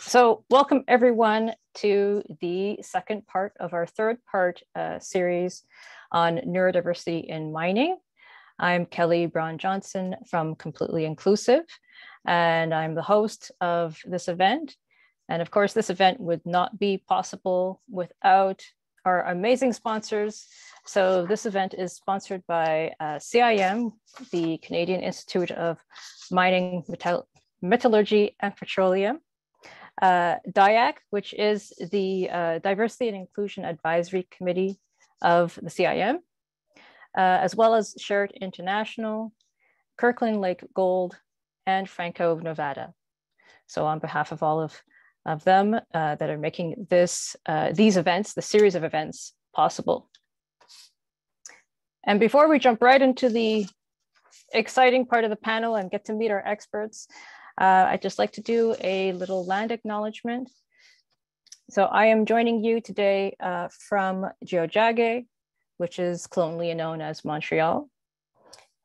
So welcome everyone to the second part of our third part series on neurodiversity in mining. I'm Kelly Brown-Johnson from Completely Inclusive, and I'm the host of this event. And of course, this event would not be possible without our amazing sponsors. So this event is sponsored by CIM, the Canadian Institute of Mining, Metallurgy and Petroleum, DIAC, which is the Diversity and Inclusion Advisory Committee of the CIM, as well as Shared International, Kirkland Lake Gold, and Franco Nevada. So on behalf of all of them that are making these events, the series of events, possible. And before we jump right into the exciting part of the panel and get to meet our experts, I'd just like to do a little land acknowledgement. So I am joining you today from Tiohtià:ke, which is colloquially known as Montreal.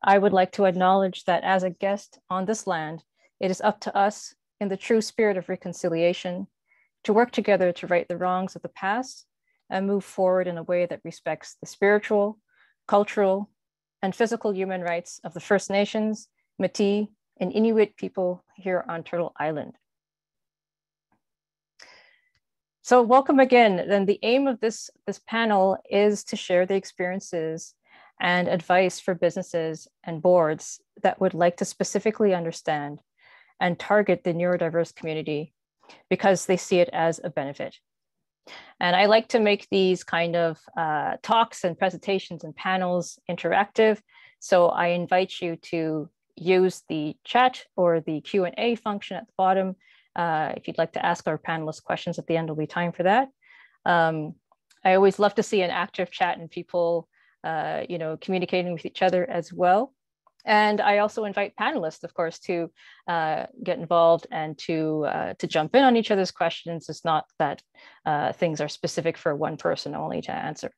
I would like to acknowledge that as a guest on this land, it is up to us in the true spirit of reconciliation to work together to right the wrongs of the past and move forward in a way that respects the spiritual, cultural, and physical human rights of the First Nations, Métis, and Inuit people here on Turtle Island. So welcome again. And the aim of this panel is to share the experiences and advice for businesses and boards that would like to specifically understand and target the neurodiverse community because they see it as a benefit. And I like to make these kind of talks and presentations and panels interactive. So I invite you to use the chat or the Q&A function at the bottom. If you'd like to ask our panelists questions at the end, there'll be time for that. I always love to see an active chat and people communicating with each other as well. And I also invite panelists, of course, to get involved and to jump in on each other's questions. It's not that things are specific for one person only to answer.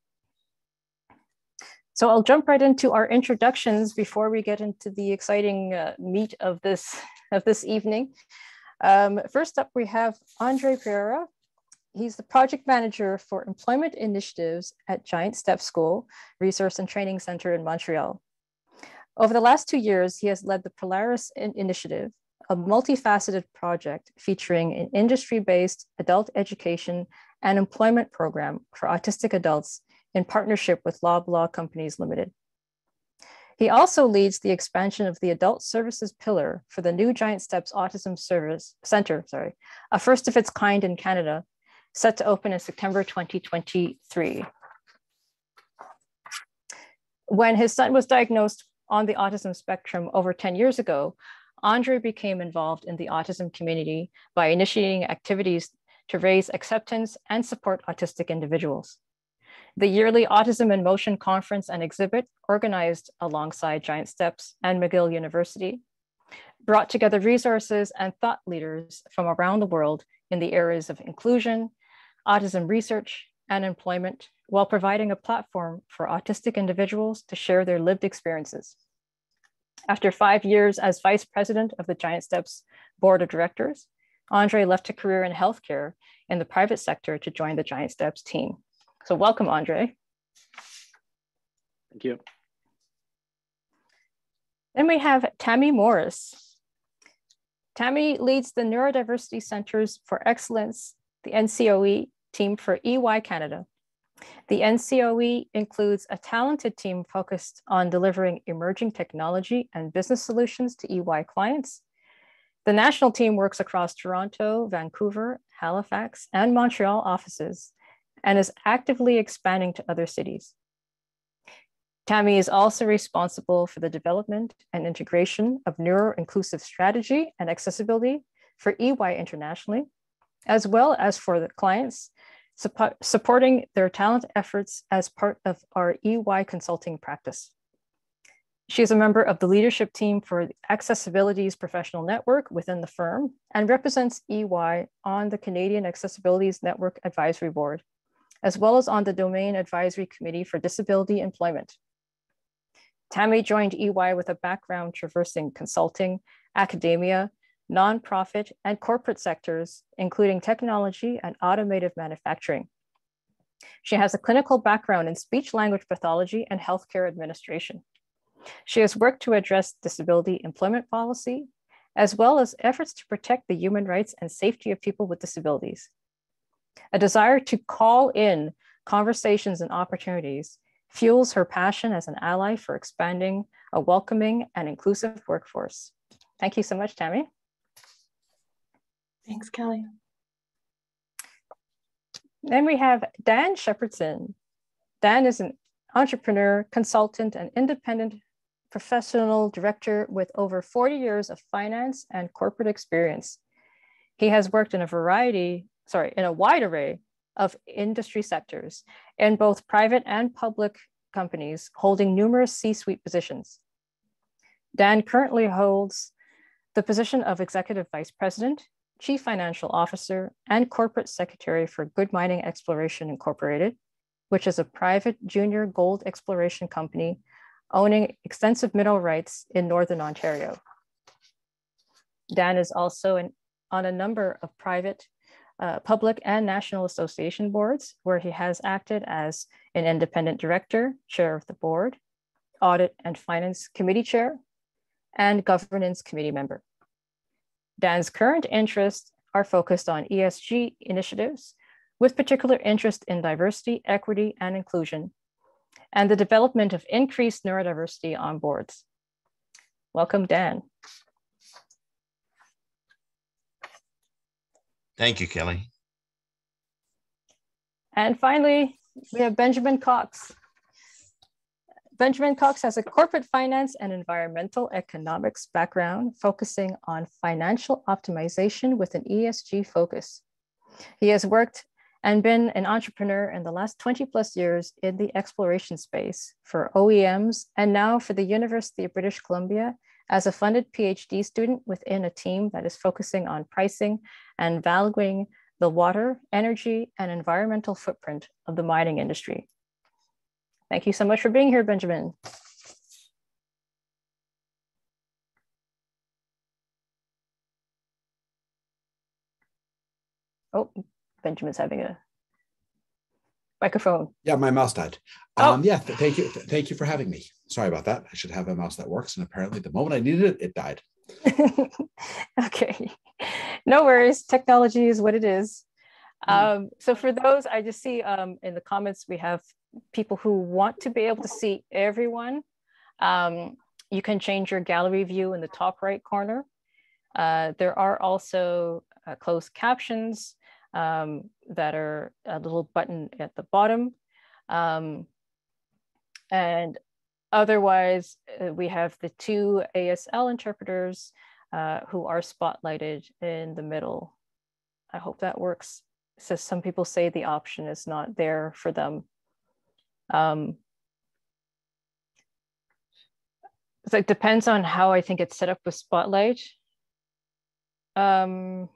So I'll jump right into our introductions before we get into the exciting meat of this evening. First up, we have Andre Pereira. He's the project manager for employment initiatives at Giant Step School, Resource and Training Center in Montreal. Over the last 2 years, he has led the Polaris Initiative, a multifaceted project featuring an industry-based adult education and employment program for autistic adults in partnership with Loblaws Companies Limited. He also leads the expansion of the adult services pillar for the new Giant Steps Autism Service Center, a first of its kind in Canada, set to open in September 2023. When his son was diagnosed on the autism spectrum over 10 years ago, Andre became involved in the autism community by initiating activities to raise acceptance and support autistic individuals. The yearly Autism in Motion conference and exhibit, organized alongside Giant Steps and McGill University, brought together resources and thought leaders from around the world in the areas of inclusion, autism research, and employment, while providing a platform for autistic individuals to share their lived experiences. After 5 years as vice president of the Giant Steps Board of Directors, Andre left a career in healthcare in the private sector to join the Giant Steps team. So welcome, Andre. Thank you. Then we have Tammy Morris. Tammy leads the Neurodiversity Centers for Excellence, the NCOE team for EY Canada. The NCOE includes a talented team focused on delivering emerging technology and business solutions to EY clients. The national team works across Toronto, Vancouver, Halifax, and Montreal offices, and is actively expanding to other cities. Tammy is also responsible for the development and integration of neuro-inclusive strategy and accessibility for EY internationally, as well as for the clients, supporting their talent efforts as part of our EY consulting practice. She is a member of the leadership team for Accessibility's professional network within the firm and represents EY on the Canadian Accessibilities Network Advisory Board, as well as on the Domain Advisory Committee for Disability Employment. Tammy joined EY with a background traversing consulting, academia, nonprofit, and corporate sectors, including technology and automotive manufacturing. She has a clinical background in speech-language pathology and healthcare administration. She has worked to address disability employment policy, as well as efforts to protect the human rights and safety of people with disabilities. A desire to call in conversations and opportunities fuels her passion as an ally for expanding a welcoming and inclusive workforce. Thank you so much, Tammy. Thanks, Kelly. Then we have Dan Shepherdson. Dan is an entrepreneur, consultant, and independent professional director with over 40 years of finance and corporate experience. He has worked in a wide array of industry sectors in both private and public companies, holding numerous C-suite positions. Dan currently holds the position of Executive Vice President, Chief Financial Officer, and Corporate Secretary for Good Mining Exploration Incorporated, which is a private junior gold exploration company owning extensive mineral rights in Northern Ontario. Dan is also on a number of private, public, and national association boards, where he has acted as an independent director, chair of the board, audit and finance committee chair, and governance committee member. Dan's current interests are focused on ESG initiatives, with particular interest in diversity, equity, and inclusion, and the development of increased neurodiversity on boards. Welcome, Dan. Thank you, Kelly. And finally, we have Benjamin Cox. Benjamin Cox has a corporate finance and environmental economics background, focusing on financial optimization with an ESG focus. He has worked and been an entrepreneur in the last 20 plus years in the exploration space for OEMs, and now for the University of British Columbia as a funded PhD student within a team that is focusing on pricing and valuing the water, energy, and environmental footprint of the mining industry. Thank you so much for being here, Benjamin. Oh, Benjamin's having a microphone. Yeah, my mouse died. Oh. Yeah, thank you. Thank you for having me. Sorry about that. I should have a mouse that works. And apparently the moment I needed it, it died. Okay, no worries. Technology is what it is. So for those, I just see in the comments, we have people who want to be able to see everyone. You can change your gallery view in the top right corner. There are also closed captions that are a little button at the bottom. And otherwise, we have the two ASL interpreters who are spotlighted in the middle. I hope that works. So some people say the option is not there for them. So it depends on how I think it's set up with Spotlight. Whoever's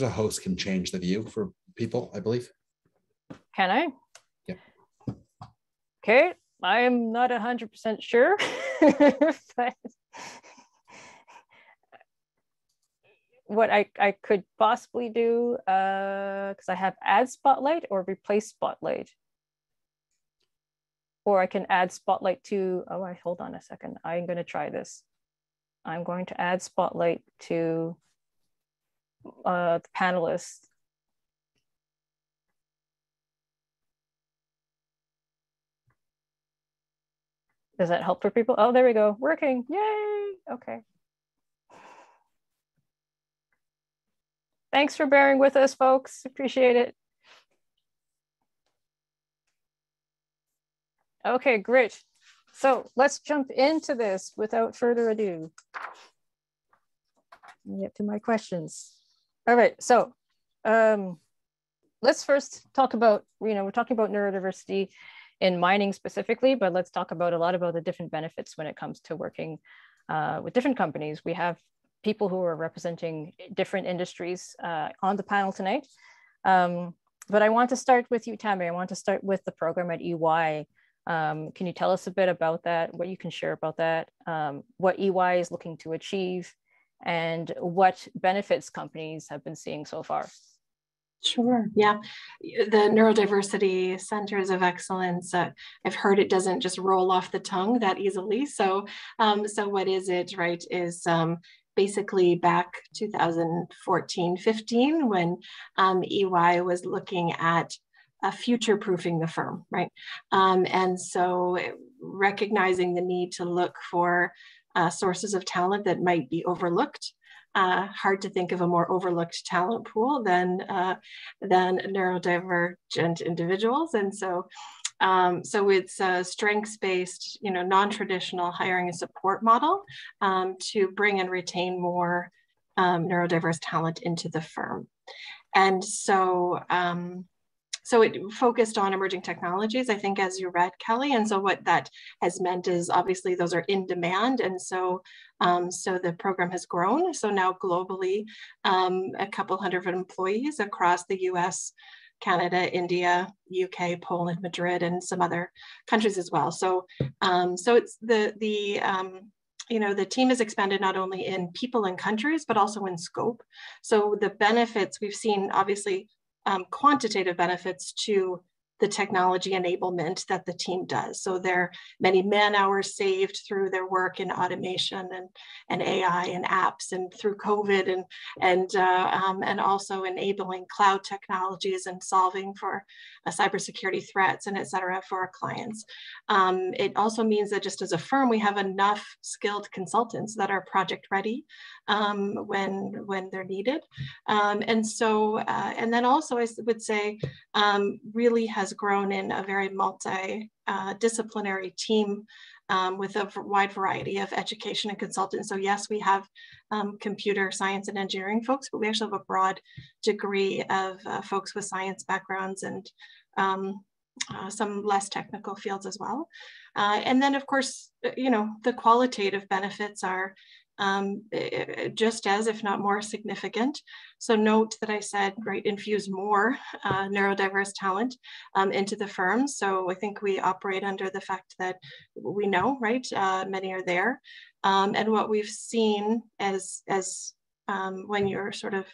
a host can change the view for people, I believe. Can I? Yeah. Okay, I am not 100% sure, but what I could possibly do, because I have add Spotlight or replace Spotlight. Or I can add Spotlight to, hold on a second. I'm going to try this. I'm going to add Spotlight to the panelists. Does that help for people? Oh, there we go. Working. Yay. Okay. Thanks for bearing with us, folks. Appreciate it. Okay, great. So let's jump into this without further ado. Let me get to my questions. All right, so let's first talk about, we're talking about neurodiversity in mining specifically, but let's talk about a lot about the different benefits when it comes to working with different companies. We have people who are representing different industries on the panel tonight. But I want to start with you, Tammy. I want to start with the program at EY. Can you tell us a bit about that, what you can share about that, what EY is looking to achieve, and what benefits companies have been seeing so far? Sure. Yeah. The Neurodiversity Centers of Excellence, I've heard it doesn't just roll off the tongue that easily. So what is it, right, is basically back 2014-15 when EY was looking at future-proofing the firm, right? And so recognizing the need to look for sources of talent that might be overlooked. Hard to think of a more overlooked talent pool than neurodivergent individuals, and so it's a strengths-based, non-traditional hiring and support model to bring and retain more neurodiverse talent into the firm, and so. So it focused on emerging technologies, I think, as you read, Kelly. And so what that has meant is obviously those are in demand. And so, so the program has grown. So now globally, a couple hundred employees across the US, Canada, India, UK, Poland, Madrid, and some other countries as well. So, so it's the team has expanded not only in people and countries, but also in scope. So the benefits we've seen, obviously, quantitative benefits to the technology enablement that the team does. So there are many man hours saved through their work in automation and AI and apps, and through COVID, and also enabling cloud technologies and solving for cybersecurity threats and et cetera for our clients. It also means that just as a firm, we have enough skilled consultants that are project ready when they're needed. And so, and then also I would say really has grown in a very multi-disciplinary team with a wide variety of education and consultants. So yes, we have computer science and engineering folks, but we actually have a broad degree of folks with science backgrounds and some less technical fields as well. And then of course, the qualitative benefits are just as, if not more, significant. So note that I said, right, infuse more neurodiverse talent into the firm. So I think we operate under the fact that we know, right, many are there. And what we've seen as when you're sort of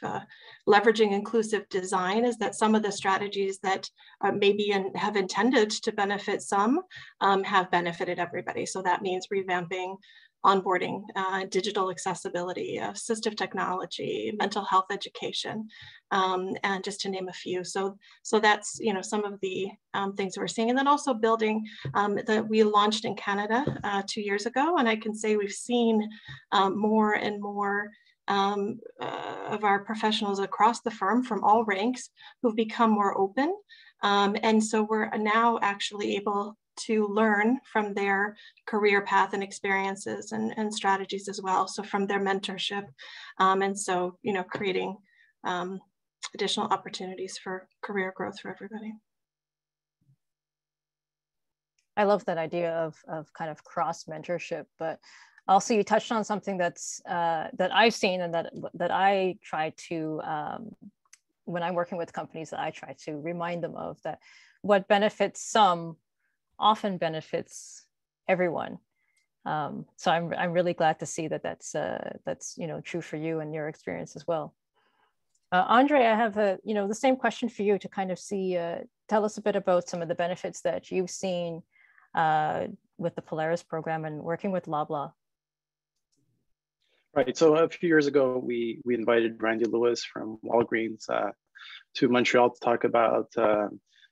leveraging inclusive design is that some of the strategies that maybe have intended to benefit some have benefited everybody. So that means revamping onboarding, digital accessibility, assistive technology, mental health education, and just to name a few. So that's some of the things we're seeing, and then also building that we launched in Canada 2 years ago, and I can say we've seen more and more of our professionals across the firm from all ranks who've become more open, and so we're now actually able to learn from their career path and experiences and strategies as well. So from their mentorship, and so, creating additional opportunities for career growth for everybody. I love that idea of kind of cross mentorship, but also you touched on something that's that I've seen and that I try to, when I'm working with companies, that I try to remind them of, that what benefits some often benefits everyone. So I'm really glad to see that that's true for you and your experience as well. Andre, I have the same question for you to kind of see, tell us a bit about some of the benefits that you've seen with the Polaris program and working with Loblaws. Right. So a few years ago, we invited Randy Lewis from Walgreens to Montreal to talk about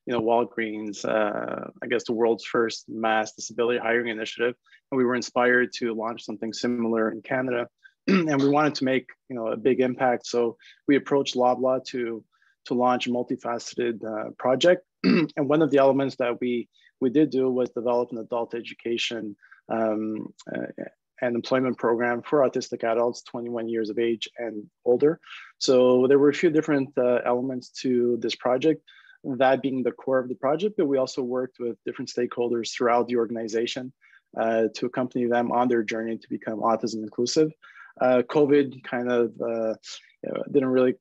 Walgreens, I guess the world's first mass disability hiring initiative, and we were inspired to launch something similar in Canada, and we wanted to make a big impact. So we approached Loblaws to launch a multifaceted project, and one of the elements that we did do was develop an adult education and employment program for autistic adults 21 years of age and older. So there were a few different elements to this project, that being the core of the project, but we also worked with different stakeholders throughout the organization to accompany them on their journey to become autism inclusive. COVID kind of didn't really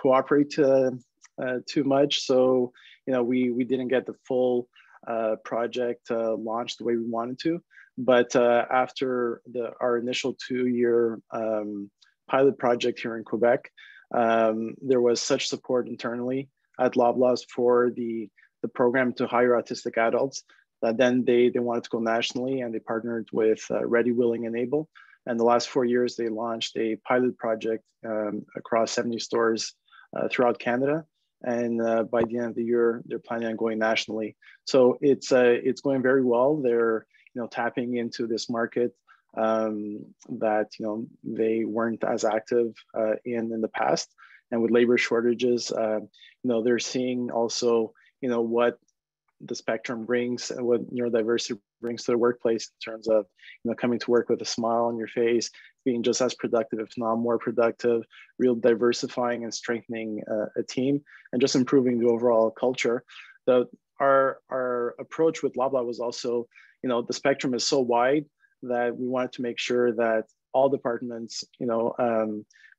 cooperate too much, so we didn't get the full project launched the way we wanted to. But after our initial 2-year pilot project here in Quebec. There was such support internally at Loblaws for the program to hire autistic adults that then they wanted to go nationally, and they partnered with Ready, Willing, and Able. And the last 4 years, they launched a pilot project across 70 stores throughout Canada. And by the end of the year, they're planning on going nationally. So it's going very well. They're tapping into this market that they weren't as active in the past. And with labor shortages, they're seeing also what the spectrum brings and what neurodiversity brings to the workplace in terms of coming to work with a smile on your face, being just as productive, if not more productive, real diversifying and strengthening a team, and just improving the overall culture. Our approach with Loblaw was also, the spectrum is so wide that we wanted to make sure that all departments,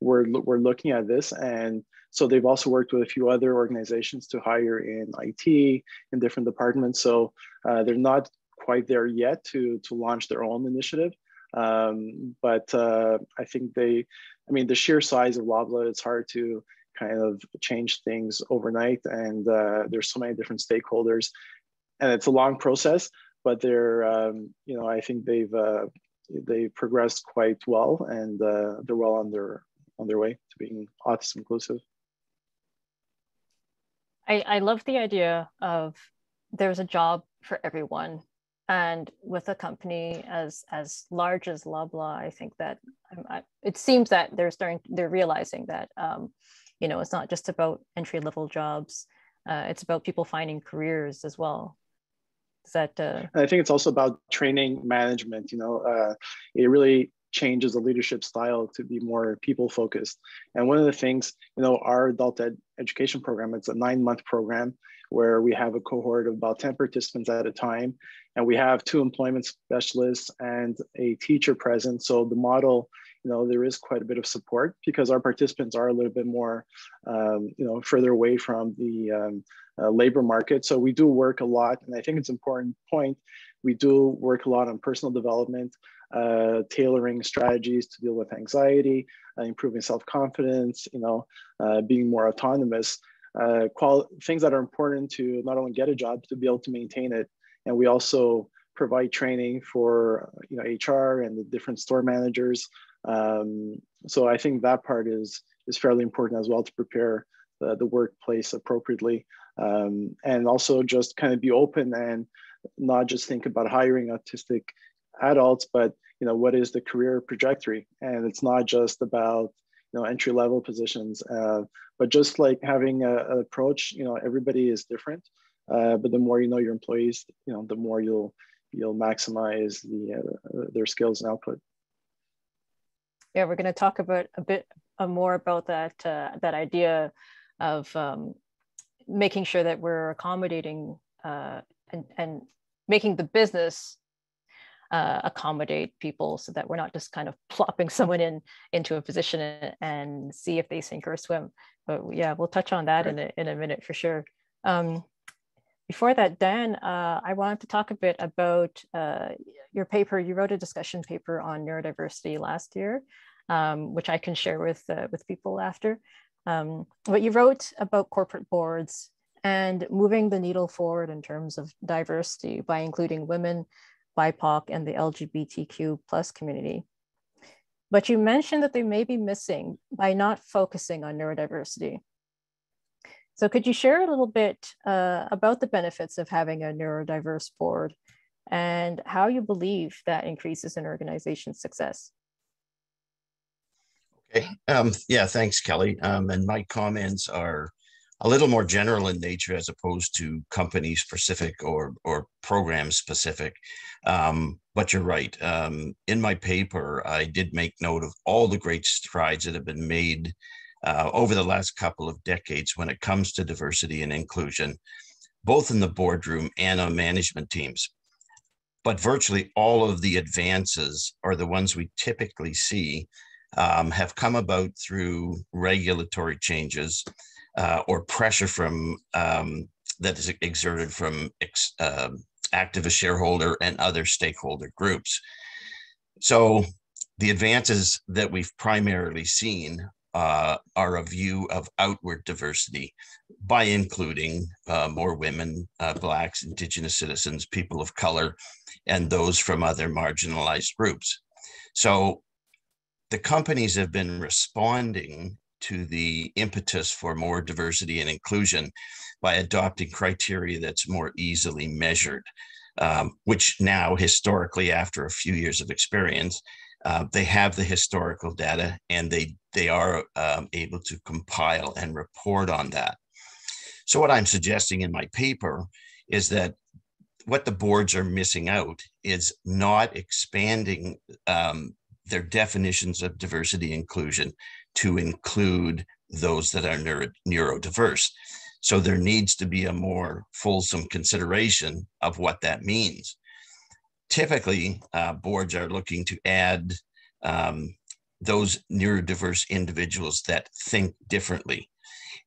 were looking at this. And so they've also worked with a few other organizations to hire in IT, in different departments. So they're not quite there yet to launch their own initiative. But I think the sheer size of Loblaw, it's hard to kind of change things overnight. And there's so many different stakeholders, and it's a long process, but they're, I think they've progressed quite well, and they're well on their way to being autism inclusive. I love the idea of there's a job for everyone. And with a company as large as Loblaw, I think that it seems that they're realizing that, it's not just about entry-level jobs. It's about people finding careers as well. Is that? I think it's also about training management. It really changes the leadership style to be more people-focused. And one of the things, our adult education program, it's a 9-month program where we have a cohort of about 10 participants at a time. And we have 2 employment specialists and a teacher present. So the model, there is quite a bit of support because our participants are a little bit more, further away from the labor market. So we do work a lot. And I think it's an important point. We do work a lot on personal development, tailoring strategies to deal with anxiety, improving self-confidence, being more autonomous, things that are important to not only get a job, but to be able to maintain it. And we also provide training for HR and the different store managers. So I think that part is fairly important as well to prepare the workplace appropriately. And also just kind of be open and not just think about hiring autistic adults, but what is the career trajectory? And it's not just about entry-level positions, but just like having an approach. Everybody is different, but the more your employees, the more you'll maximize their skills and output. Yeah, we're going to talk about a bit more about that idea of making sure that we're accommodating and making the business accommodate people, so that we're not just kind of plopping someone into a position and see if they sink or swim. But yeah, we'll touch on that in a minute for sure. Before that, Dan, I wanted to talk a bit about your paper. You wrote a discussion paper on neurodiversity last year, which I can share with people after. But you wrote about corporate boards and moving the needle forward in terms of diversity by including women, BIPOC, and the LGBTQ+ community. But you mentioned that they may be missing by not focusing on neurodiversity. So could you share a little bit about the benefits of having a neurodiverse board and how you believe that increases an organization's success? Okay. Yeah, thanks, Kelly. And my comments are a little more general in nature as opposed to company specific or program specific. But you're right. In my paper, I did make note of all the great strides that have been made over the last couple of decades when it comes to diversity and inclusion, both in the boardroom and on management teams. But virtually all of the advances, or the ones we typically see, have come about through regulatory changes or pressure from that is exerted from activist shareholder and other stakeholder groups. So The advances that we've primarily seen are a view of outward diversity by including more women, Blacks, Indigenous citizens, people of color, and those from other marginalized groups. So the companies have been responding to the impetus for more diversity and inclusion by adopting criteria that's more easily measured, which now historically, after a few years of experience, they have the historical data and they are able to compile and report on that. So what I'm suggesting in my paper is that what the boards are missing out is not expanding their definitions of diversity inclusion to include those that are neurodiverse. So there needs to be a more fulsome consideration of what that means. Typically, boards are looking to add those neurodiverse individuals that think differently,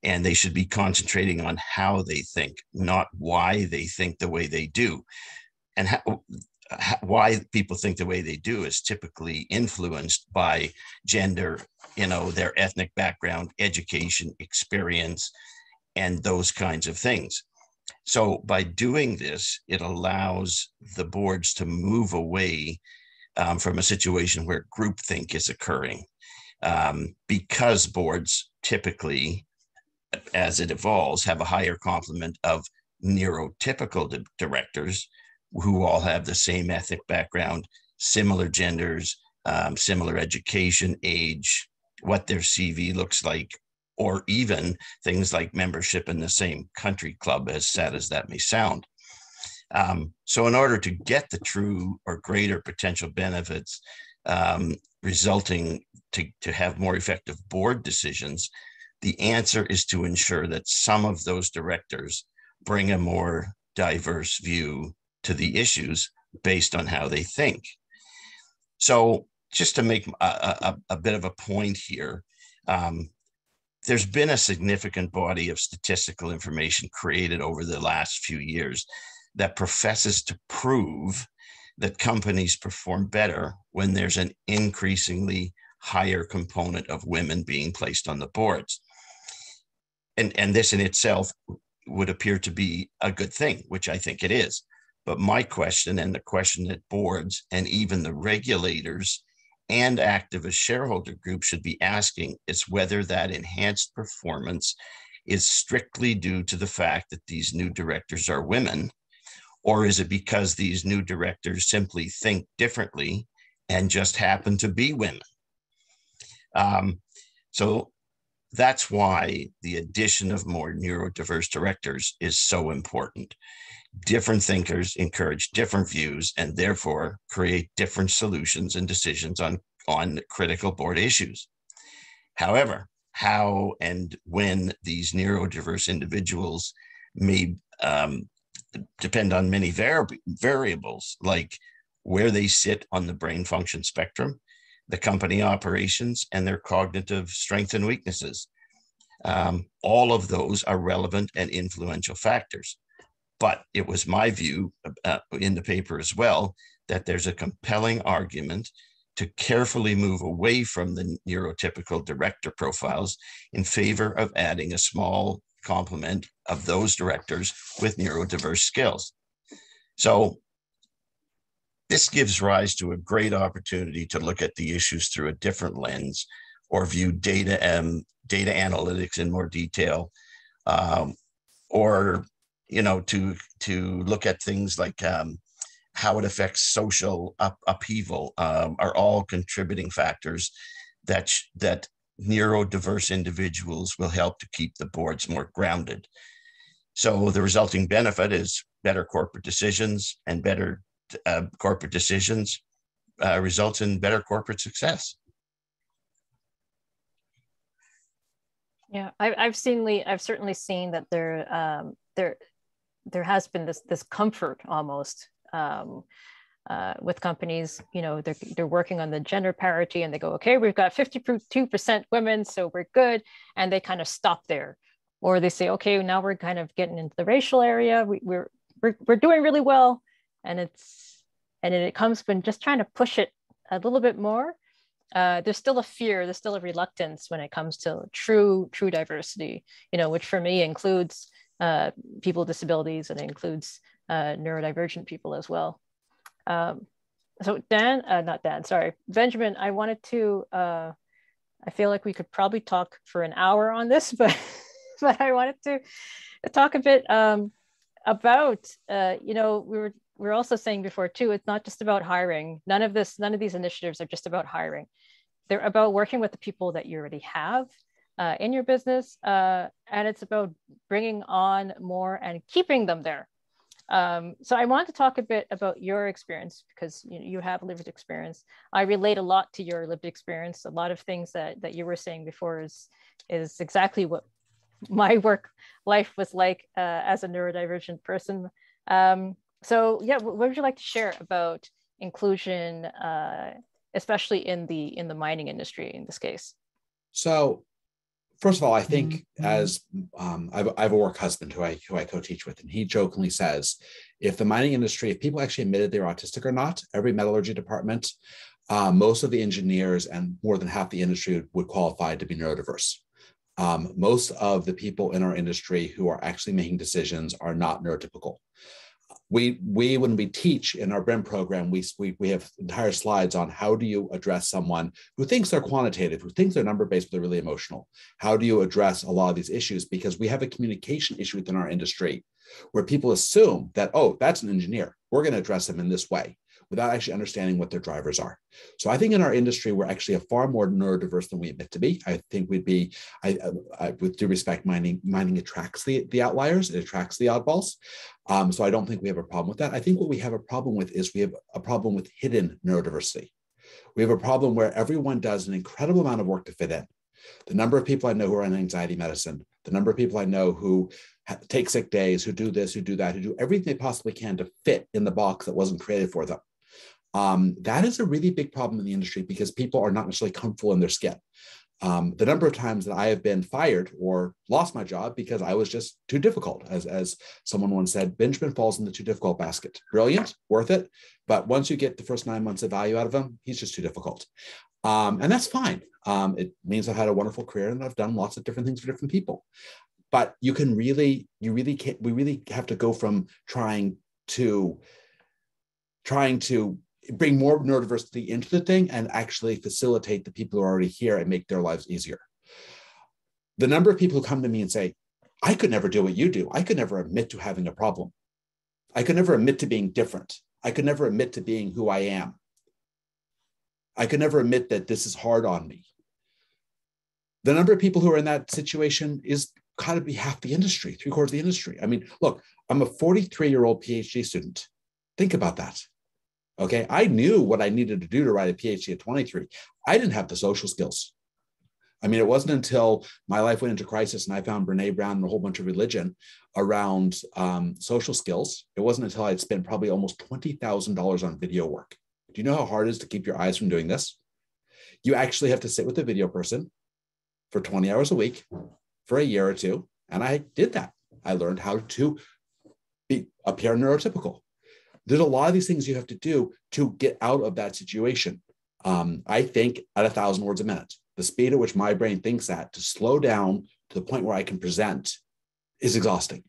and they should be concentrating on how they think, not why they think the way they do. And why people think the way they do is typically influenced by gender, their ethnic background, education, experience, and those kinds of things. So by doing this, it allows the boards to move away from a situation where groupthink is occurring, because boards typically, as it evolves, have a higher complement of neurotypical directors who all have the same ethnic background, similar genders, similar education, age, what their CV looks like, or even things like membership in the same country club, as sad as that may sound. So in order to get the true or greater potential benefits resulting to have more effective board decisions, the answer is to ensure that some of those directors bring a more diverse view to the issues based on how they think. So just to make a bit of a point here, there's been a significant body of statistical information created over the last few years that professes to prove that companies perform better when there's an increasingly higher component of women being placed on the boards. And this in itself would appear to be a good thing, which I think it is. But my question, and the question that boards and even the regulators and activist shareholder groups should be asking, is whether that enhanced performance is strictly due to the fact that these new directors are women, or is it because these new directors simply think differently and just happen to be women? So that's why the addition of more neurodiverse directors is so important. Different thinkers encourage different views and therefore create different solutions and decisions on critical board issues. However, how and when these neurodiverse individuals may depend on many variables, like where they sit on the brain function spectrum, the company operations, and their cognitive strengths and weaknesses. All of those are relevant and influential factors. But it was my view in the paper as well that there's a compelling argument to carefully move away from the neurotypical director profiles in favor of adding a small complement of those directors with neurodiverse skills. So this gives rise to a great opportunity to look at the issues through a different lens, or view data analytics in more detail, or to look at things like how it affects social upheaval, are all contributing factors that neurodiverse individuals will help to keep the boards more grounded. So the resulting benefit is better corporate decisions, and better corporate decisions results in better corporate success. Yeah, I've certainly seen that there has been this comfort almost with companies. They're working on the gender parity, and they go, okay, we've got 52% women, so we're good, and they kind of stop there. Or they say, okay, now we're kind of getting into the racial area. We're doing really well, and it comes when just trying to push it a little bit more, there's still a fear, there's still a reluctance when it comes to true diversity, which for me includes people with disabilities, and it includes neurodivergent people as well. So Benjamin, I wanted to, I feel like we could probably talk for an hour on this, but I wanted to talk a bit about, we were also saying before too, it's not just about hiring. None of these initiatives are just about hiring. They're about working with the people that you already have in your business, and it's about bringing on more and keeping them there. So I want to talk a bit about your experience, because you have lived experience. I relate a lot to your lived experience. A lot of things that you were saying before is exactly what my work life was like as a neurodivergent person. So yeah, what would you like to share about inclusion, especially in the mining industry in this case? So first of all, I think as I have a work husband who I co-teach with, and he jokingly says, if the mining industry, if people actually admitted they were autistic or not, every metallurgy department, most of the engineers and more than half the industry would qualify to be neurodiverse. Most of the people in our industry who are actually making decisions are not neurotypical. We when we teach in our BRIM program, we have entire slides on how do you address someone who thinks they're quantitative, who thinks they're number-based, but they're really emotional. How do you address a lot of these issues? Because we have a communication issue within our industry where people assume that, oh, that's an engineer, we're going to address them in this way, without actually understanding what their drivers are. So I think in our industry, we're actually a far more neurodiverse than we admit to be. I think we'd be, with due respect, mining attracts the outliers, it attracts the oddballs. So I don't think we have a problem with that. I think what we have a problem with is we have a problem with hidden neurodiversity. We have a problem where everyone does an incredible amount of work to fit in. The number of people I know who are in anxiety medicine, the number of people I know who take sick days, who do this, who do that, who do everything they possibly can to fit in the box that wasn't created for them. That is a really big problem in the industry because people are not necessarily comfortable in their skin. The number of times that I have been fired or lost my job because I was just too difficult, as someone once said, Benjamin falls in the too difficult basket. Brilliant, worth it. But once you get the first 9 months of value out of him, he's just too difficult. And that's fine. It means I've had a wonderful career and I've done lots of different things for different people. But we really have to go from trying to bring more neurodiversity into the thing and actually facilitate the people who are already here and make their lives easier. The number of people who come to me and say, I could never do what you do. I could never admit to having a problem. I could never admit to being different. I could never admit to being who I am. I could never admit that this is hard on me. The number of people who are in that situation is got to be half the industry, 3/4 of the industry. I mean, look, I'm a 43-year-old PhD student. Think about that. Okay, I knew what I needed to do to write a PhD at 23. I didn't have the social skills. I mean, it wasn't until my life went into crisis and I found Brene Brown and a whole bunch of religion around social skills. It wasn't until I'd spent probably almost $20,000 on video work. Do you know how hard it is to keep your eyes from doing this? You actually have to sit with a video person for 20 hours a week for a year or two. And I did that. I learned how to appear neurotypical. There's a lot of these things you have to do to get out of that situation. I think at 1,000 words a minute. The speed at which my brain thinks at to slow down to the point where I can present is exhausting.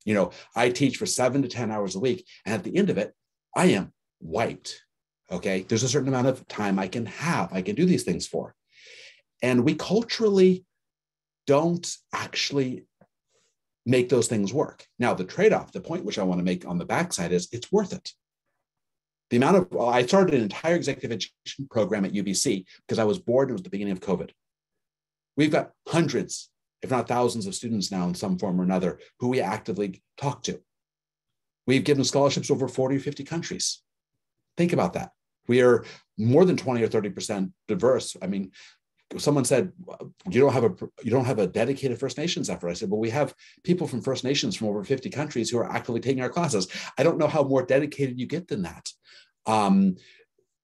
You know, I teach for 7 to 10 hours a week, and at the end of it, I am wiped. Okay, there's a certain amount of time I can do these things for. And we culturally don't actually make those things work. Now, the trade-off, the point which I want to make on the backside is it's worth it. The amount of, I started an entire executive education program at UBC because I was bored. It was the beginning of COVID. We've got hundreds, if not thousands of students now in some form or another who we actively talk to. We've given scholarships over 40 or 50 countries. Think about that. We are more than 20 or 30% diverse. I mean, someone said, you don't have a dedicated First Nations effort. I said, well, we have people from First Nations from over 50 countries who are actively taking our classes. I don't know how more dedicated you get than that.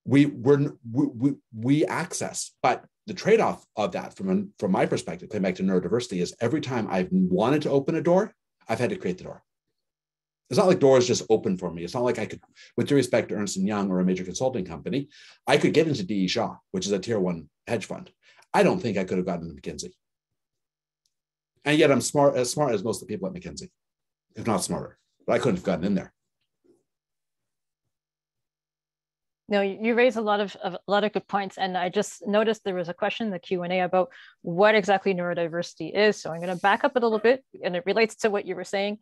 We access, but the trade-off of that from my perspective, coming back to neurodiversity, is every time I've wanted to open a door, I've had to create the door. It's not like doors just open for me. It's not like I could, with due respect to Ernst & Young or a major consulting company, I could get into D.E. Shaw, which is a tier 1 hedge fund. I don't think I could have gotten into McKinsey. And yet I'm as smart as most of the people at McKinsey, if not smarter, but I couldn't have gotten in there. No, you raise a lot of good points, and I just noticed there was a question in the Q&A about what exactly neurodiversity is. So I'm going to back up a little bit, and it relates to what you were saying.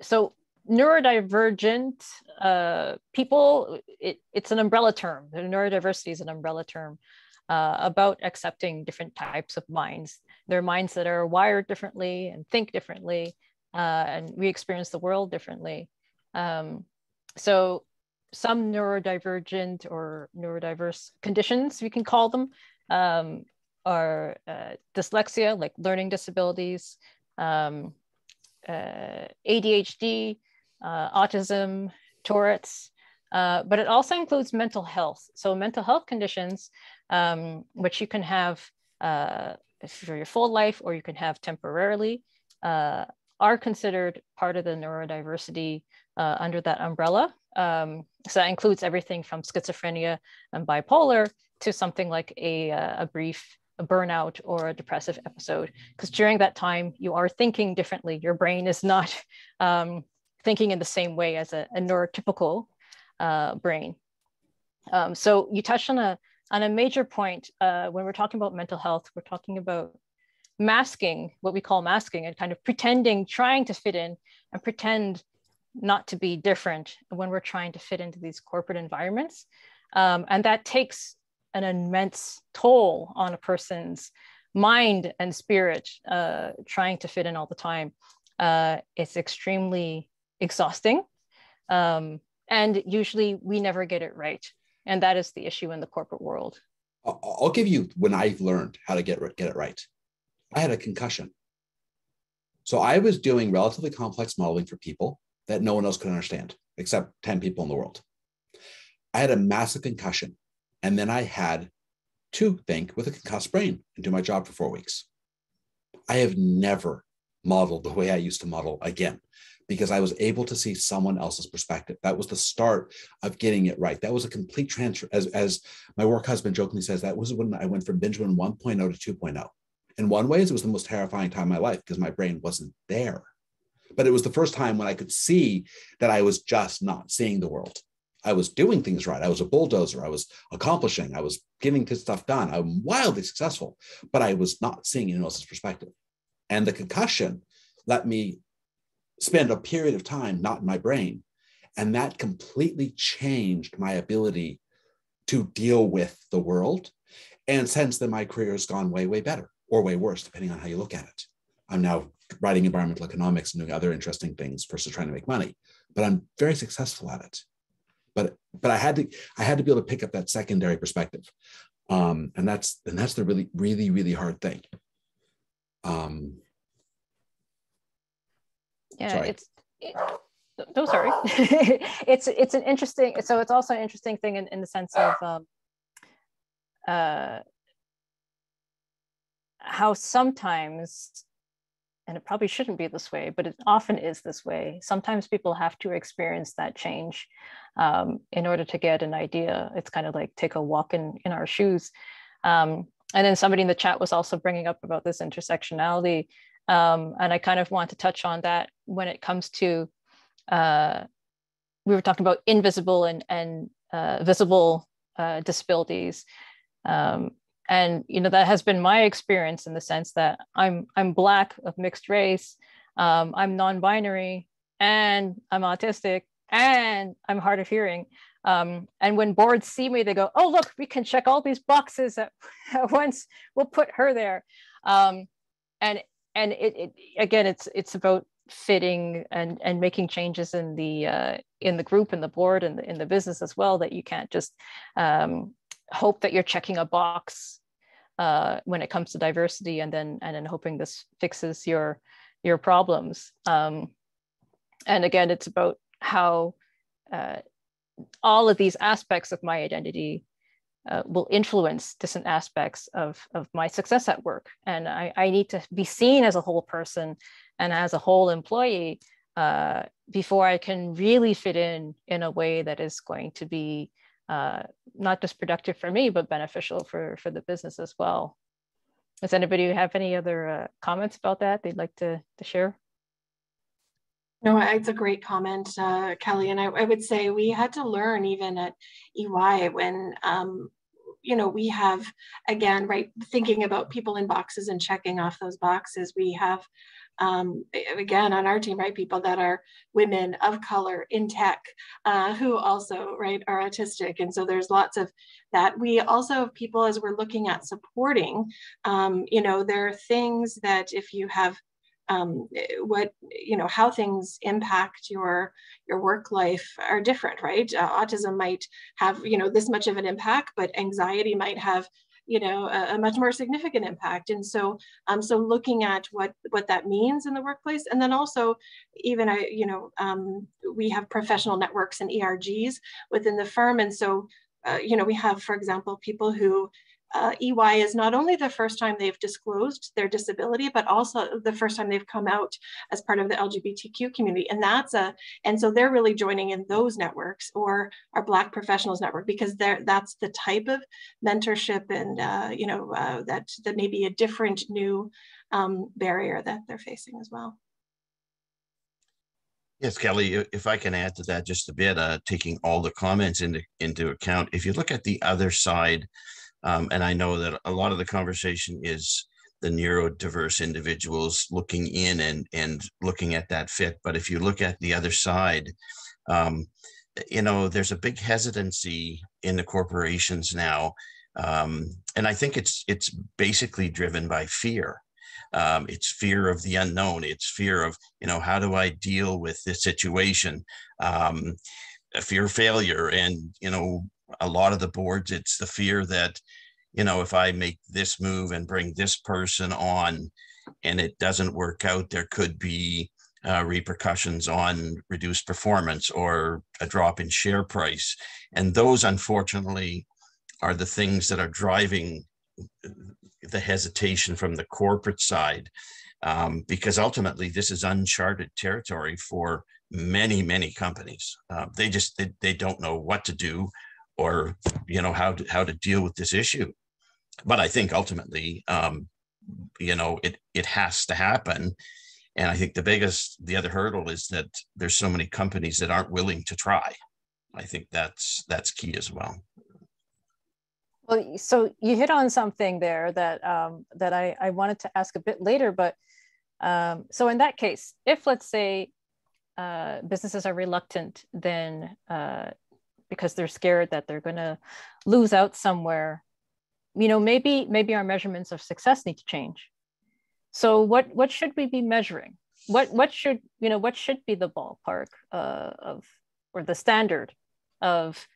So neurodivergent people, it's an umbrella term. The neurodiversity is an umbrella term about accepting different types of minds. There are minds that are wired differently and think differently, and we experience the world differently. So some neurodivergent or neurodiverse conditions, we can call them, are dyslexia, like learning disabilities, ADHD, autism, Tourette's, but it also includes mental health. So mental health conditions, which you can have for your full life or you can have temporarily, are considered part of the neurodiversity under that umbrella. So that includes everything from schizophrenia and bipolar to something like a brief burnout or a depressive episode. Because during that time, you are thinking differently. Your brain is not thinking in the same way as a neurotypical brain. So you touched on a major point when we're talking about mental health. We're talking about masking, what we call masking, and kind of pretending, trying to fit in and pretend not to be different when we're trying to fit into these corporate environments. And that takes an immense toll on a person's mind and spirit, trying to fit in all the time. It's extremely exhausting. And usually we never get it right. And that is the issue in the corporate world. I'll give you when I learned how to get it right. I had a concussion. So I was doing relatively complex modeling for people that no one else could understand, except 10 people in the world. I had a massive concussion. And then I had to think with a concussed brain and do my job for 4 weeks. I have never modeled the way I used to model again, because I was able to see someone else's perspective. That was the start of getting it right. That was a complete transfer. As my work husband jokingly says, that was when I went from Benjamin 1.0 to 2.0. In one way, it was the most terrifying time of my life because my brain wasn't there. But it was the first time when I could see that I was just not seeing the world. I was doing things right. I was a bulldozer. I was accomplishing. I was getting stuff done. I'm wildly successful, but I was not seeing anyone else's perspective. And the concussion let me spend a period of time not in my brain. And that completely changed my ability to deal with the world. And since then, my career has gone way, way better or way worse, depending on how you look at it. I'm now writing environmental economics and doing other interesting things versus trying to make money, but I'm very successful at it. But I had to be able to pick up that secondary perspective, and that's the really, really, really hard thing. Yeah, sorry. It's an interesting. So it's also an interesting thing in the sense of how sometimes, and it probably shouldn't be this way, but it often is this way. Sometimes people have to experience that change in order to get an idea. It's kind of like take a walk in our shoes. And then somebody in the chat was also bringing up about this intersectionality. And I kind of want to touch on that when it comes to, we were talking about invisible and visible disabilities. And that has been my experience in the sense that I'm Black, of mixed race, I'm non-binary, and I'm autistic, and I'm hard of hearing. And when boards see me, they go, "Oh, look, we can check all these boxes at once. We'll put her there." And it again, it's about fitting and making changes in the group, in the board, and in the business as well. That you can't just hope that you're checking a box when it comes to diversity, and then hoping this fixes your problems. And again, it's about how all of these aspects of my identity will influence different aspects of my success at work. And I need to be seen as a whole person and as a whole employee before I can really fit in a way that is going to be not just productive for me, but beneficial for the business as well. Does anybody have any other comments about that they'd like to share? No, it's a great comment, Kelly. And I would say we had to learn even at EY when, you know, we have, again, right, thinking about people in boxes and checking off those boxes. We have, again, on our team, right, people that are women of color in tech, who also, right, are autistic. And so there's lots of that. We also have people, as we're looking at supporting, you know, there are things that if you have what, you know, how things impact your work life are different, right? Autism might have, you know, this much of an impact, but anxiety might have, you know, a much more significant impact. And so, so looking at what that means in the workplace, and then also even, you know, we have professional networks and ERGs within the firm. And so, you know, we have, for example, people who EY is not only the first time they've disclosed their disability, but also the first time they've come out as part of the LGBTQ community. And and so they're really joining in those networks, or our Black Professionals Network, because that's the type of mentorship and, you know, that may be a different new barrier that they're facing as well. Yes, Kelly, if I can add to that just a bit, taking all the comments into account, if you look at the other side, and I know that a lot of the conversation is the neurodiverse individuals looking in and looking at that fit. But if you look at the other side, you know, there's a big hesitancy in the corporations now. And I think it's basically driven by fear. It's fear of the unknown. It's fear of, you know, how do I deal with this situation? A fear of failure. And, you know, a lot of the boards, it's the fear that, you know, if I make this move and bring this person on and it doesn't work out, there could be repercussions on reduced performance or a drop in share price. And those, unfortunately, are the things that are driving the hesitation from the corporate side, because ultimately this is uncharted territory for many, many companies. They don't know what to do, or, you know, how to deal with this issue. But I think ultimately, you know, it has to happen. And I think the other hurdle is that there's so many companies that aren't willing to try. I think that's key as well. Well, so you hit on something there that that I wanted to ask a bit later. But so in that case, if, let's say, businesses are reluctant, then because they're scared that they're going to lose out somewhere, you know, maybe our measurements of success need to change. So what should we be measuring? What should be the ballpark of, or the standard of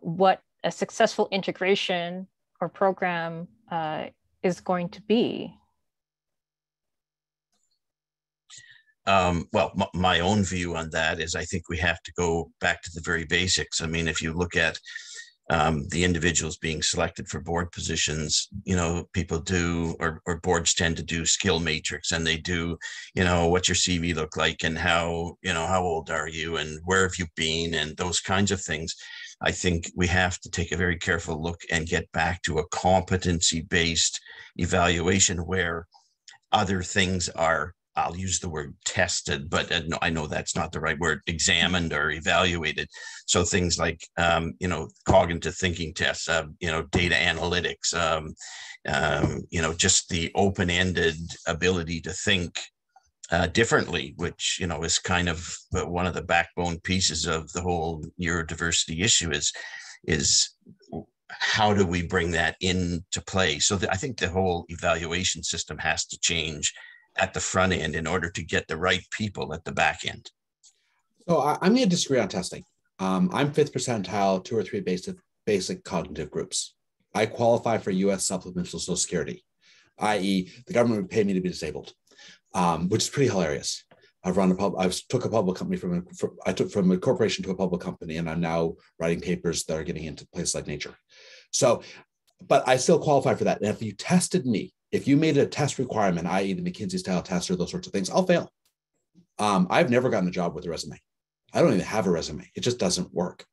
what a successful integration or program is going to be? Well, my own view on that is I think we have to go back to the very basics. I mean, if you look at the individuals being selected for board positions, you know, people do, or boards tend to do skill matrix, and they do, you know, what's your CV look like, and how, you know, how old are you, and where have you been, and those kinds of things. I think we have to take a very careful look and get back to a competency-based evaluation where other things are, I'll use the word tested, but no, I know that's not the right word, examined or evaluated. So things like, you know, cognitive thinking tests, you know, data analytics, you know, just the open-ended ability to think differently, which, you know, is kind of one of the backbone pieces of the whole neurodiversity issue is how do we bring that into play? So I think the whole evaluation system has to change at the front end in order to get the right people at the back end. So I'm going to disagree on testing. I'm 5th percentile, 2 or 3 basic cognitive groups. I qualify for U.S. supplemental Social Security, i.e. the government would pay me to be disabled, which is pretty hilarious. I took a public company I took from a corporation to a public company, and I'm now writing papers that are getting into places like Nature. So, but I still qualify for that. And if you tested me, if you made a test requirement, i.e. the McKinsey style test or those sorts of things, I'll fail. I've never gotten a job with a resume. I don't even have a resume. It just doesn't work.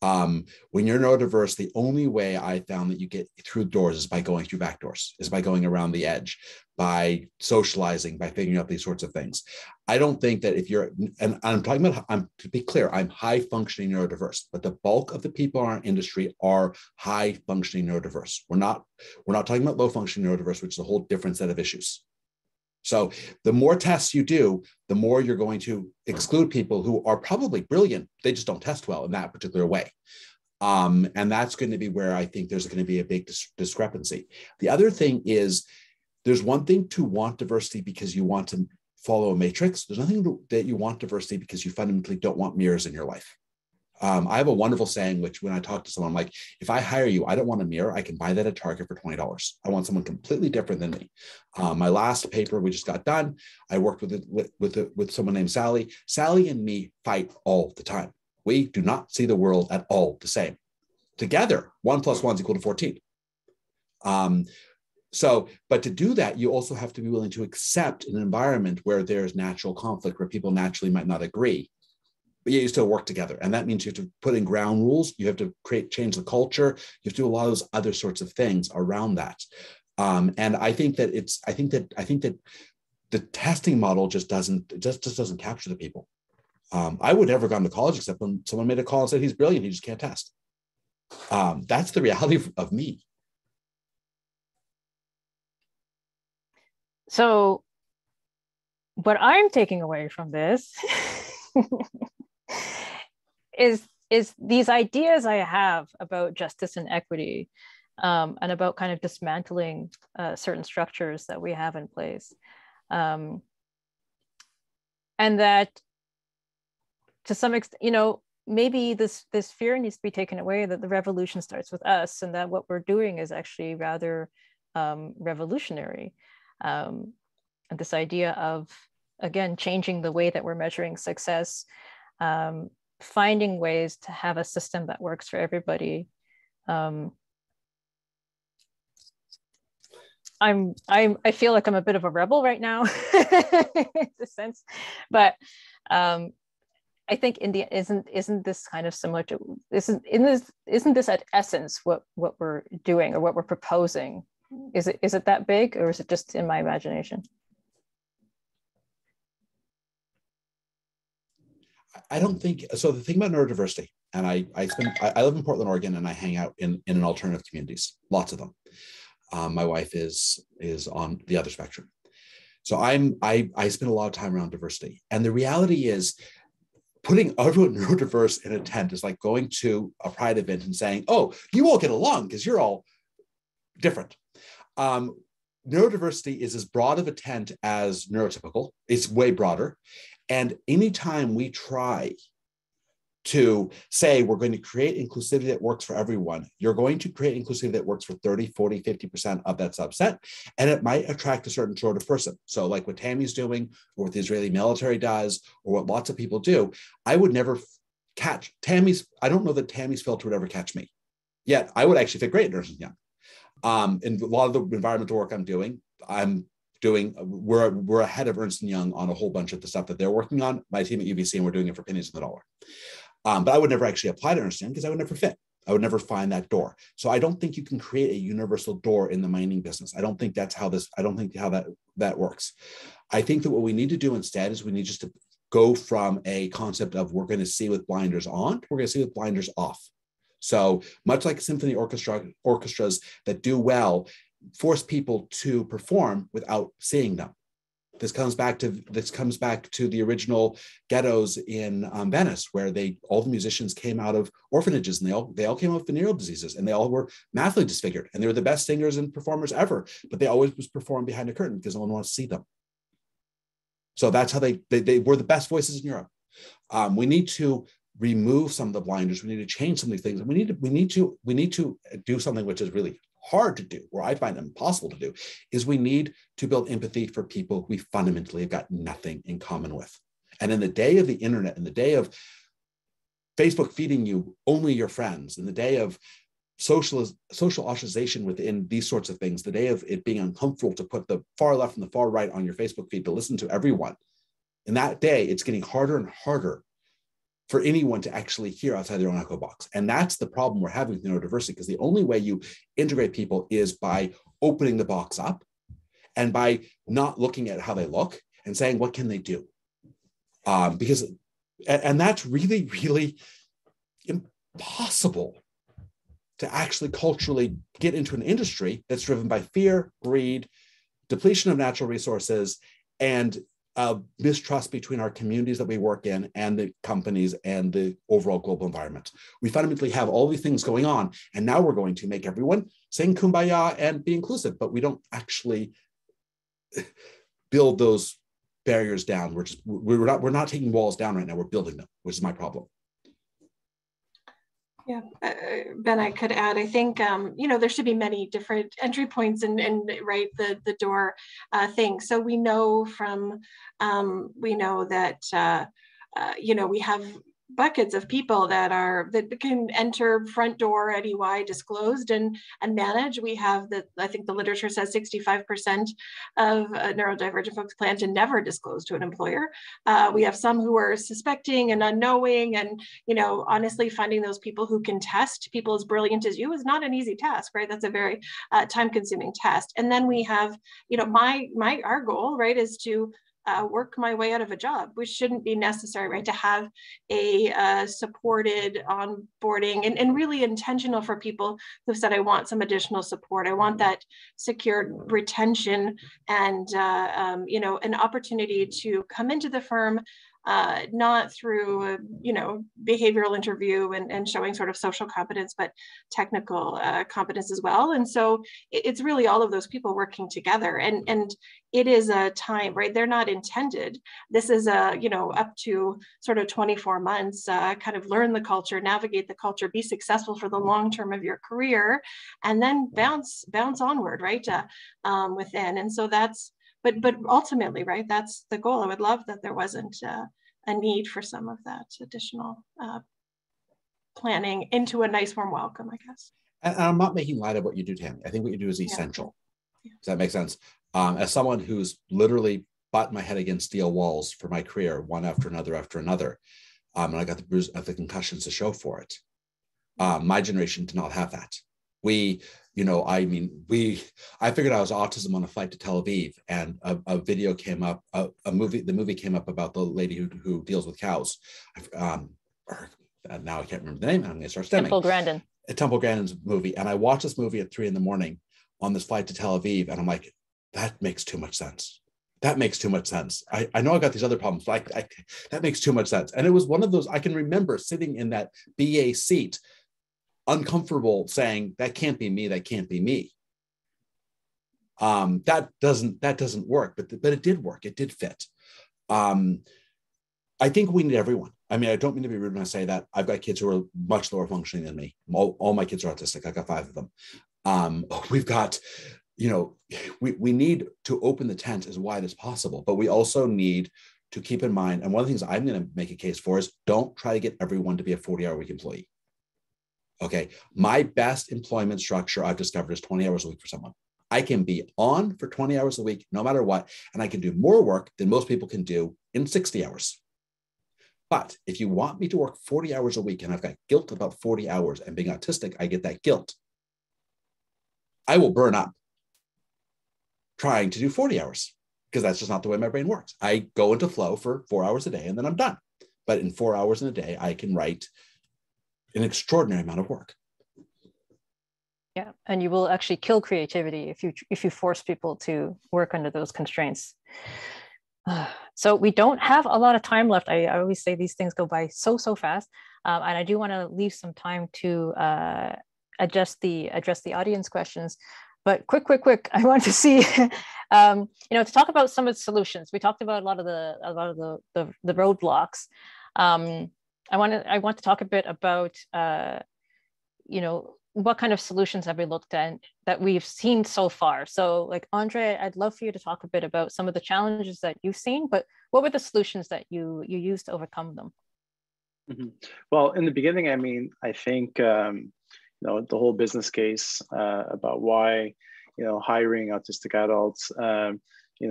When you're neurodiverse, the only way I found that you get through doors is by going through back doors, is by going around the edge, by socializing, by figuring out these sorts of things. I don't think that if you're, and I'm talking about, to be clear, I'm high functioning neurodiverse, but the bulk of the people in our industry are high functioning neurodiverse. We're not talking about low functioning neurodiverse, which is a whole different set of issues. So the more tests you do, the more you're going to exclude people who are probably brilliant. They just don't test well in that particular way. And that's going to be where I think there's going to be a big discrepancy. The other thing is, there's one thing to want diversity because you want to follow a matrix. There's nothing that you want diversity because you fundamentally don't want mirrors in your life. I have a wonderful saying, which when I talk to someone, I'm like, if I hire you, I don't want a mirror. I can buy that at Target for $20. I want someone completely different than me. My last paper we just got done, I worked with someone named Sally. Sally and me fight all the time. We do not see the world at all the same. Together, 1 + 1 = 14. But to do that, you also have to be willing to accept an environment where there's natural conflict, where people naturally might not agree. But yet you still work together. And that means you have to put in ground rules. You have to change the culture. You have to do a lot of those other sorts of things around that. And I think that the testing model just doesn't capture the people. I would never have gone to college except when someone made a call and said, he's brilliant, he just can't test. That's the reality of me. So what I'm taking away from this is these ideas I have about justice and equity, and about kind of dismantling certain structures that we have in place. And that to some extent, maybe this fear needs to be taken away, that the revolution starts with us, and that what we're doing is actually rather revolutionary. And this idea of, again, changing the way that we're measuring success, finding ways to have a system that works for everybody. I feel like I'm a bit of a rebel right now in a sense, but I think in the isn't this kind of similar to isn't this at essence what we're doing or what we're proposing? Is it that big, or is it just in my imagination? I don't think so. The thing about neurodiversity, and I live in Portland, Oregon, and I hang out in an alternative communities, lots of them. My wife is on the other spectrum, so I spend a lot of time around diversity. And the reality is, putting everyone neurodiverse in a tent is like going to a pride event and saying, "Oh, you all get along because you're all different." Neurodiversity is as broad of a tent as neurotypical. It's way broader. And anytime we try to say we're going to create inclusivity that works for everyone, you're going to create inclusivity that works for 30, 40, 50% of that subset. And it might attract a certain sort of person. So like what Tammy's doing, or what the Israeli military does, or what lots of people do, I would never catch Tammy's. I don't know that Tammy's filter would ever catch me. Yet I would actually fit great at Ernst & Young. And a lot of the environmental work I'm doing, we're ahead of Ernst & Young on a whole bunch of the stuff that they're working on. My team at UBC, and we're doing it for pennies on the dollar. But I would never actually apply to Ernst & Young because I would never fit. I would never find that door. So I don't think you can create a universal door in the mining business. I don't think how that works. I think that what we need to do instead is we need just to go from a concept of we're going to see with blinders on, we're going to see with blinders off. So much like symphony orchestras that do well, force people to perform without seeing them. This comes back to the original ghettos in Venice, where all the musicians came out of orphanages, and they all came out with venereal diseases, and they all were massively disfigured, and they were the best singers and performers ever, but they always was performed behind a curtain because no one wants to see them. So that's how they were the best voices in Europe. We need to remove some of the blinders. We need to change some of these things, and we need to do something which is really hard to do, or I find impossible to do, is we need to build empathy for people we fundamentally have got nothing in common with. And in the day of the internet, in the day of Facebook feeding you only your friends, in the day of social ostracization within these sorts of things, the day of it being uncomfortable to put the far left and the far right on your Facebook feed to listen to everyone, In that day, it's getting harder and harder for anyone to actually hear outside their own echo box. And that's the problem we're having with neurodiversity, because the only way you integrate people is by opening the box up and by not looking at how they look and saying, what can they do? And that's really, really impossible to actually culturally get into an industry that's driven by fear, greed, depletion of natural resources, and mistrust between our communities that we work in and the companies and the overall global environment. We fundamentally have all these things going on, and now we're going to make everyone sing Kumbaya and be inclusive, but we don't actually build those barriers down. We're not taking walls down right now. We're building them, which is my problem. Yeah, Ben, I could add, I think, there should be many different entry points and right, the door thing. So we know that, we have buckets of people that can enter front door at EY disclosed and manage. We have I think the literature says 65% of neurodivergent folks plan to never disclose to an employer. We have some who are suspecting and unknowing, and honestly, finding those people who can test people as brilliant as you is not an easy task, right? That's a very time-consuming test. And then we have, our goal, right, is to work my way out of a job, which shouldn't be necessary, right? To have a supported onboarding and really intentional for people who said, I want some additional support. I want that secured retention and, an opportunity to come into the firm, not through, behavioral interview and showing sort of social competence, but technical competence as well. And so it's really all of those people working together. And it is a time, right? They're not intended. This is up to sort of 24 months, kind of learn the culture, navigate the culture, be successful for the long term of your career, and then bounce onward, right? Within. And so but ultimately, right, that's the goal. I would love that there wasn't a need for some of that additional planning into a nice warm welcome, I guess. And I'm not making light of what you do, Tammy. I think what you do is essential. Yeah. Does that make sense? As someone who's literally butt my head against steel walls for my career, one after another, and I got the concussions to show for it. My generation did not have that. I figured I was autism on a flight to Tel Aviv, and a video came up, the movie came up about the lady who deals with cows. Now I can't remember the name, and I'm going to start stemming. Temple Grandin's movie. And I watched this movie at 3 a.m. on this flight to Tel Aviv, and I'm like, that makes too much sense. That makes too much sense. I know I got these other problems, but that makes too much sense. And it was one of those, I can remember sitting in that BA seat, uncomfortable, saying, that can't be me, that can't be me. That doesn't work, but it did work. It did fit. I think we need everyone. I mean, I don't mean to be rude when I say that. I've got kids who are much lower functioning than me. All my kids are autistic. I got 5 of them. We've got, we need to open the tent as wide as possible, but we also need to keep in mind, and one of the things I'm going to make a case for is don't try to get everyone to be a 40-hour-a-week employee. Okay, my best employment structure I've discovered is 20 hours a week for someone. I can be on for 20 hours a week, no matter what, and I can do more work than most people can do in 60 hours. But if you want me to work 40 hours a week, and I've got guilt about 40 hours, and being autistic, I get that guilt, I will burn up trying to do 40 hours, because that's just not the way my brain works. I go into flow for 4 hours a day, and then I'm done. But in 4 hours in a day, I can write an extraordinary amount of work. Yeah, and you will actually kill creativity if you force people to work under those constraints. So we don't have a lot of time left. I always say these things go by so fast, and I do want to leave some time to address the audience questions. But quick, I want to see, to talk about some of the solutions. We talked about a lot of the roadblocks. I want to talk a bit about, what kind of solutions have we looked at that we've seen so far? So like, Andre, I'd love for you to talk a bit about some of the challenges that you've seen, but what were the solutions that you used to overcome them? Mm-hmm. Well, in the beginning, I think, the whole business case about why, hiring autistic adults,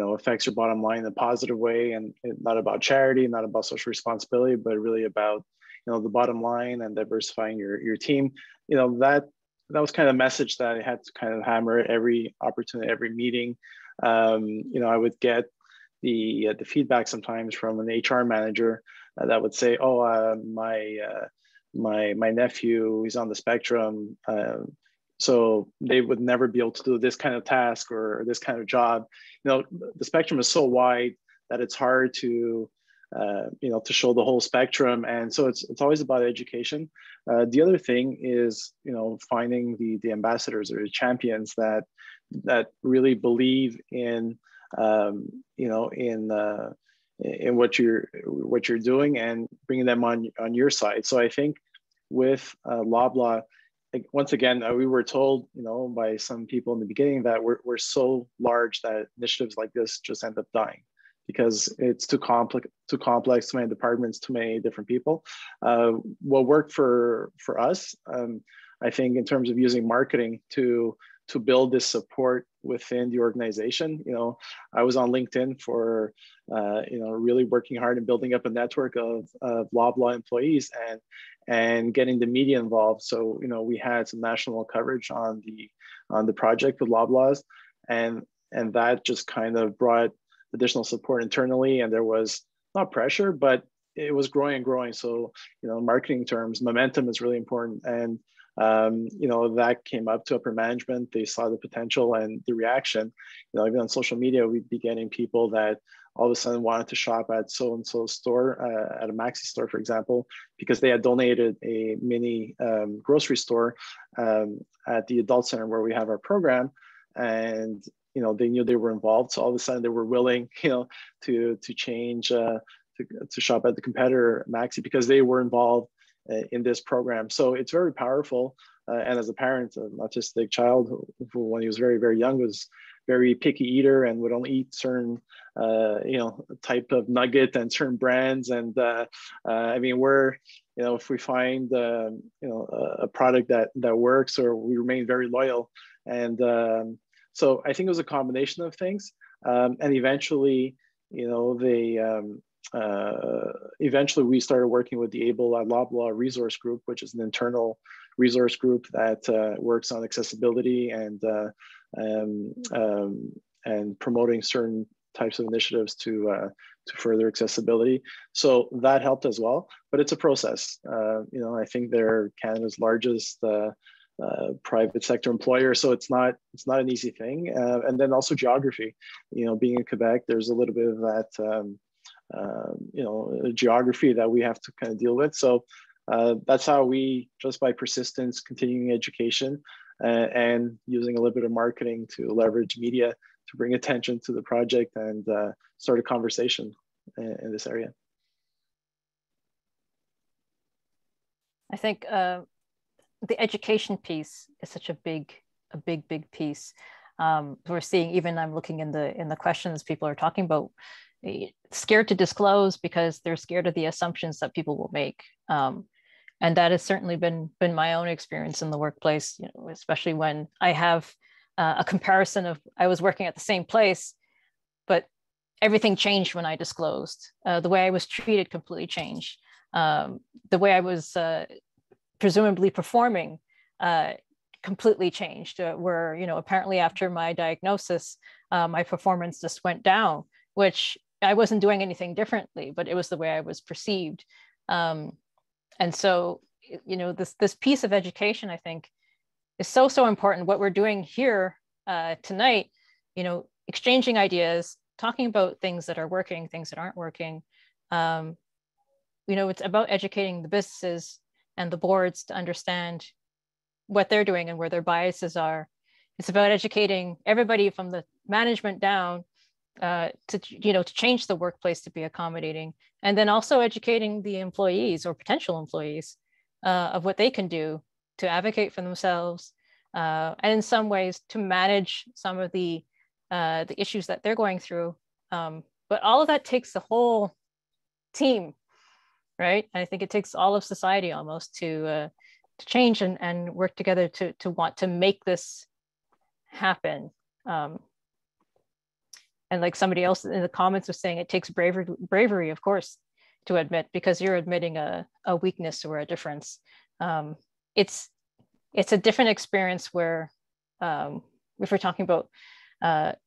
affects your bottom line in a positive way, and not about charity, not about social responsibility, but really about, the bottom line and diversifying your team. That was kind of a message that I had to kind of hammer at every opportunity, every meeting. I would get the feedback sometimes from an HR manager that would say, "Oh, my nephew is on the spectrum, so they would never be able to do this kind of task or this kind of job." The spectrum is so wide that it's hard to to show the whole spectrum, and so it's always about education. The other thing is finding the ambassadors or the champions that really believe in in what you're doing and bringing them on your side. So I think with Loblaw, once again, we were told, by some people in the beginning that we're so large that initiatives like this just end up dying because it's too complex, too many departments, too many different people. What worked for us, I think, in terms of using marketing to build this support within the organization. I was on LinkedIn for, really working hard and building up a network of Loblaw employees and getting the media involved. So, we had some national coverage on the project with Loblaws, and that just kind of brought additional support internally. And there was not pressure, but it was growing and growing. So, in marketing terms, momentum is really important. And that came up to upper management. They saw the potential and the reaction. Even on social media, we'd be getting people that all of a sudden wanted to shop at so-and-so store, at a Maxi store, for example, because they had donated a mini grocery store at the adult center where we have our program. And, they knew they were involved. So all of a sudden they were willing, to change, to shop at the competitor Maxi because they were involved in this program. So it's very powerful. And as a parent, an autistic child who when he was very, very young, was very picky eater and would only eat certain, type of nugget and certain brands. And we're, if we find, a product that works, or we remain very loyal. And so I think it was a combination of things. And eventually, eventually we started working with the Able Loblaw Resource Group, which is an internal resource group that works on accessibility and promoting certain types of initiatives to further accessibility. So that helped as well, but it's a process. I think they're Canada's largest private sector employer, so it's not an easy thing. And then also geography. Being in Quebec, there's a little bit of that. Geography that we have to kind of deal with. So that's how we, just by persistence, continuing education, and using a little bit of marketing to leverage media to bring attention to the project and start a conversation in this area. I think the education piece is such a big piece. We're seeing, even I'm looking in the questions, people are talking about scared to disclose because they're scared of the assumptions that people will make. And that has certainly been my own experience in the workplace, especially when I have a comparison of, I was working at the same place, but everything changed when I disclosed. The way I was treated completely changed. The way I was presumably performing completely changed, where, apparently after my diagnosis, my performance just went down, which I wasn't doing anything differently, but it was the way I was perceived. And so, this piece of education, I think, is so important. What we're doing here tonight, exchanging ideas, talking about things that are working, things that aren't working. It's about educating the businesses and the boards to understand what they're doing and where their biases are. It's about educating everybody from the management down to change the workplace to be accommodating, and then also educating the employees or potential employees of what they can do to advocate for themselves, and in some ways to manage some of the issues that they're going through. But all of that takes the whole team, right? And I think it takes all of society almost to change and work together to want to make this happen. And like somebody else in the comments was saying, it takes bravery, of course, to admit, because you're admitting a weakness or a difference. It's a different experience where, if we're talking about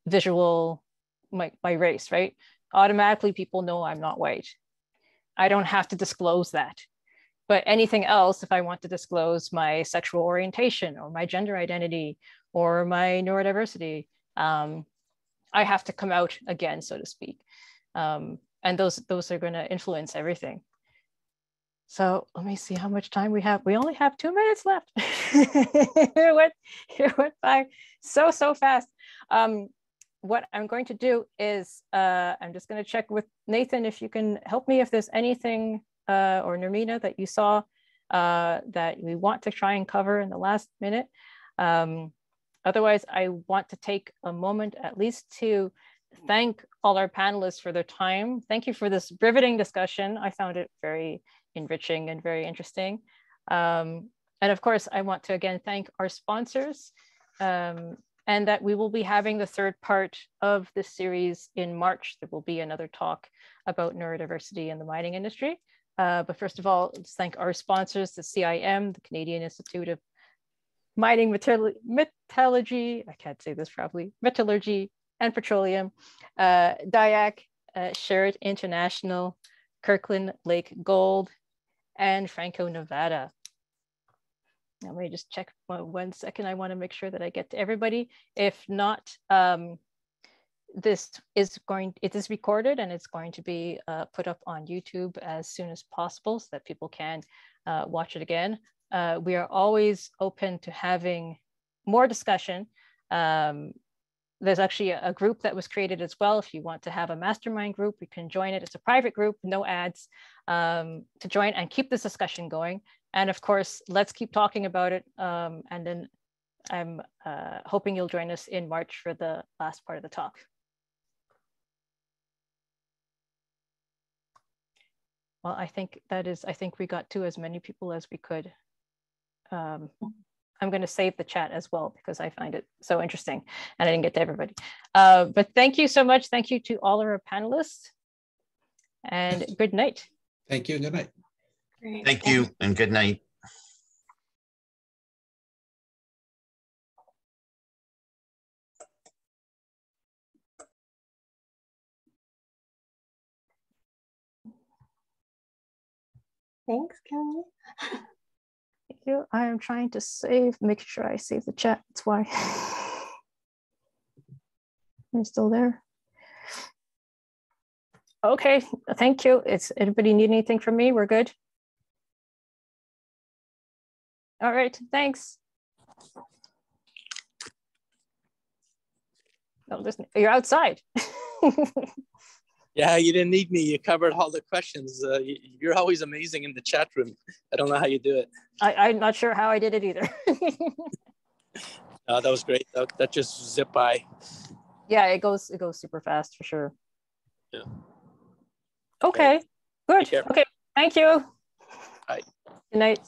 visual, my race, right? Automatically people know I'm not white. I don't have to disclose that. But anything else, if I want to disclose my sexual orientation or my gender identity or my neurodiversity, I have to come out again, so to speak. And those are going to influence everything. So let me see how much time we have. We only have 2 minutes left. It went by so fast. What I'm going to do is I'm just going to check with Nathan if you can help me if there's anything, or Nermina, that you saw that we want to try and cover in the last minute. Otherwise, I want to take a moment at least to thank all our panelists for their time. Thank you for this riveting discussion. I found it very enriching and very interesting. And of course, I want to again thank our sponsors, and that we will be having the 3rd part of this series in March. There will be another talk about neurodiversity in the mining industry. But first of all, let's thank our sponsors, the CIM, the Canadian Institute of Mining Metallurgy, I can't say this properly, Metallurgy and Petroleum, DIAC, Sherritt International, Kirkland Lake Gold, and Franco-Nevada. Let me just check 1 second. I want to make sure that I get to everybody. If not, it is recorded and it's going to be put up on YouTube as soon as possible so that people can watch it again. We are always open to having more discussion. There's actually a group that was created as well. If you want to have a mastermind group, you can join it. It's a private group, no ads, to join and keep this discussion going. And of course, let's keep talking about it. And then I'm hoping you'll join us in March for the last part of the talk. Well, I think we got to as many people as we could. I'm going to save the chat as well because I find it so interesting and I didn't get to everybody. But thank you so much. Thank you to all of our panelists and good night. Thank you and good night. Great. Thank you and good night. Thanks, Kelly. Thank you. I am trying to make sure I save the chat. That's why. Are you still there? Okay, thank you. Anybody need anything from me? We're good. All right, thanks. No, you're outside. Yeah, you didn't need me. You covered all the questions. You're always amazing in the chat room. I don't know how you do it. I'm not sure how I did it either. That was great. That just zipped by. Yeah, it goes super fast for sure. Yeah. Okay, good. Okay, thank you. Bye. Good night.